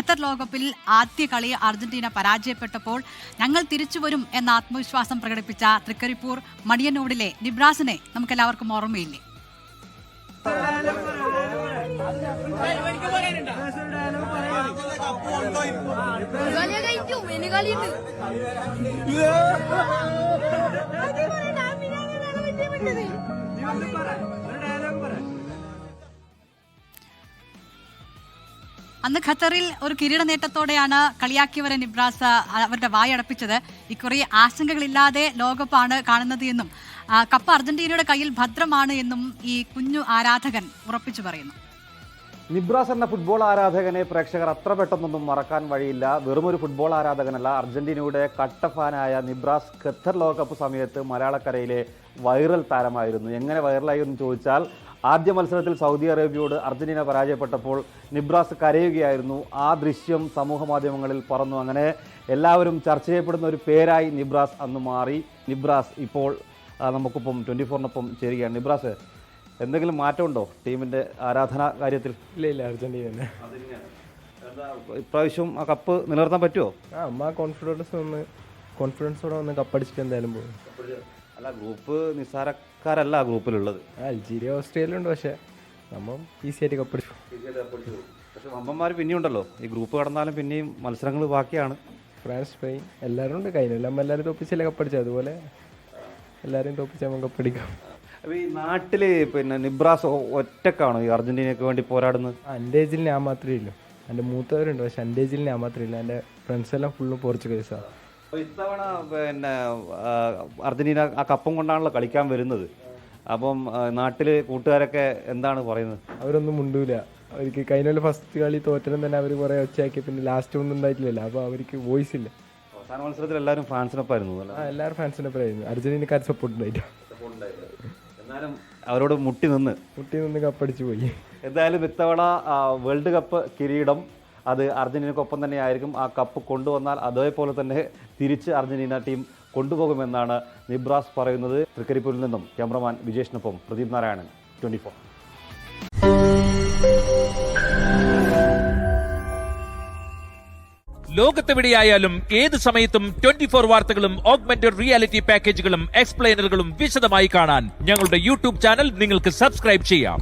Qatar ലോകകപ്പിൽ ആദ്യ കളി അർജന്റീന പരാജയപ്പെട്ടപ്പോൾ ഞങ്ങൾ തിരിച്ചുവരും എന്ന ആത്മവിശ്വാസം പ്രകടിപ്പിച്ച തൃക്കരിപ്പൂർ മടിയന്നൂരിലെ നിബ്രാസിനെ നമുക്കെല്ലാവർക്കും ഓർമ്മയില്ലേ? അന്ന് ഖത്തറിൽ ഒരു കിരീട നേട്ടത്തോടെയാണ് കളിയാക്കിയവരെ നിബ്രാസ് അവരുടെ വായടപ്പിച്ചത്. ഇക്കുറി ആശങ്കകളില്ലാതെ ലോകകപ്പാണ് കാണുന്നത് എന്നും കപ്പ് അർജന്റീനയുടെ കയ്യിൽ ഭദ്രമാണ് എന്നും ഈ കുഞ്ഞു ആരാധകൻ ഉറപ്പിച്ചു പറയുന്നു. നിബ്രാസ് എന്ന ഫുട്ബോൾ ആരാധകനെ പ്രേക്ഷകർ അത്ര പെട്ടെന്നൊന്നും മറക്കാൻ വഴിയില്ല. വെറുമൊരു ഫുട്ബോൾ ആരാധകനല്ല, അർജന്റീനയുടെ കട്ട ഫാനായ നിബ്രാസ് ഖത്തർ ലോകകപ്പ് സമയത്ത് മലയാളക്കരയിലെ വൈറൽ താരമായിരുന്നു. എങ്ങനെ വൈറലായി എന്ന് ചോദിച്ചാൽ, ആദ്യ മത്സരത്തിൽ സൗദി അറേബ്യയോട് അർജന്റീന പരാജയപ്പെട്ടപ്പോൾ നിബ്രാസ് കരയുകയായിരുന്നു. ആ ദൃശ്യം സമൂഹ മാധ്യമങ്ങളിൽ പറന്നു. അങ്ങനെ എല്ലാവരും ചർച്ച ചെയ്യപ്പെടുന്ന ഒരു പേരായി നിബ്രാസ് അന്ന് മാറി. നിബ്രാസ് ഇപ്പോൾ നമുക്കിപ്പം 24-നൊപ്പം ചേരുകയാണ്. നിബ്രാസ്, എന്തെങ്കിലും മാറ്റമുണ്ടോ ടീമിന്റെ ആരാധന കാര്യത്തിൽ? ഇല്ല, അർജന്റീന തന്നെ. ഇപ്രാവശ്യം ആ കപ്പ് നിലനിർത്താൻ പറ്റുമോ? കോൺഫിഡൻസോടെ വന്ന് കപ്പടിച്ചിട്ട് എന്തായാലും പോകും. അല്ല, ഗ്രൂപ്പ് നിസ്സാരക്കാരല്ല ഗ്രൂപ്പിലുള്ളത്. അൾജീരിയ, ഓസ്ട്രേലിയ ഉണ്ട്, പക്ഷെ നമ്മൾ ഈസി ആയിട്ട് കപ്പടിച്ചു. പക്ഷെ വമ്പന്മാർ പിന്നെയും ഉണ്ടല്ലോ. ഈ ഗ്രൂപ്പ് കടന്നാലും പിന്നെയും മത്സരങ്ങൾ ബാക്കിയാണ്. ഫ്രാൻസ്, സ്പെയിൻ എല്ലാവരും ഉണ്ട്. കഴിഞ്ഞില്ല നമ്മൾ എല്ലാവരും തോപ്പിച്ചല്ലേ കപ്പടിച്ചത്, അതുപോലെ എല്ലാവരെയും തോപ്പിച്ചാൽ നമുക്ക് കപ്പടിക്കാം. അപ്പോൾ ഈ നാട്ടിൽ പിന്നെ നിബ്രാസ് ഒറ്റക്കാണോ ഈ അർജന്റീനയ്ക്ക് വേണ്ടി പോരാടുന്നത്? എൻ്റെ ഏജിൽ ഞാൻ മാത്രമേ ഇല്ലു. എൻ്റെ മൂത്തവരുണ്ട്, പക്ഷെ എൻ്റെ ഏജിൽ ഞാൻ മാത്രമേ ഇല്ല. എൻ്റെ ഫ്രണ്ട്സ് എല്ലാം ഫുള്ളും പോർച്ചുഗീസാണ്. അപ്പോൾ ഇത്തവണ പിന്നെ അർജന്റീന ആ കപ്പം കൊണ്ടാണല്ലോ കളിക്കാൻ വരുന്നത്. അപ്പം നാട്ടിൽ കൂട്ടുകാരൊക്കെ എന്താണ് പറയുന്നത്? അവരൊന്നും മുണ്ടൂല. അവർക്ക് കഴിഞ്ഞ ഫസ്റ്റ് കളി തോറ്റലും തന്നെ അവർ കുറേ ഒച്ചയാക്കി, പിന്നെ ലാസ്റ്റ് ഒന്നും ഉണ്ടായിട്ടില്ലല്ലോ, അപ്പോൾ അവർക്ക് വോയിസ് ഇല്ല. അവസാന മത്സരത്തിൽ എല്ലാവരും ഫ്രാൻസിനൊപ്പമായിരുന്നു. എല്ലാവരും ഫ്രാൻസിനൊപ്പമായിരുന്നു, അർജന്റീനക്കാർ സപ്പോർട്ട് ഉണ്ടായില്ല. എന്നാലും അവരോട് മുട്ടി നിന്ന് കപ്പടിച്ചു പോയി. എന്തായാലും ഇത്തവണ വേൾഡ് കപ്പ് കിരീടം അത് അർജന്റീനക്കൊപ്പം തന്നെ ആയിരിക്കും. ആ കപ്പ് കൊണ്ടുവന്നാൽ അതേപോലെ തന്നെ തിരിച്ച് അർജന്റീന ടീം കൊണ്ടുപോകുമെന്നാണ് നിബ്രാസ് പറയുന്നത്. തൃക്കരിപ്പൂരിൽ നിന്നും ക്യാമറമാൻ വിജേഷിനൊപ്പം പ്രദീപ് നാരായണൻ, 24. ലോകത്തെവിടെയായാലും ഏത് സമയത്തും 24 വാർത്തകളും ഓഗ്മെന്റഡ് റിയാലിറ്റി പാക്കേജുകളും എക്സ്പ്ലെയിനറുകളും വിശദമായി കാണാൻ ഞങ്ങളുടെ യൂട്യൂബ് ചാനൽ നിങ്ങൾക്ക് സബ്സ്ക്രൈബ് ചെയ്യാം.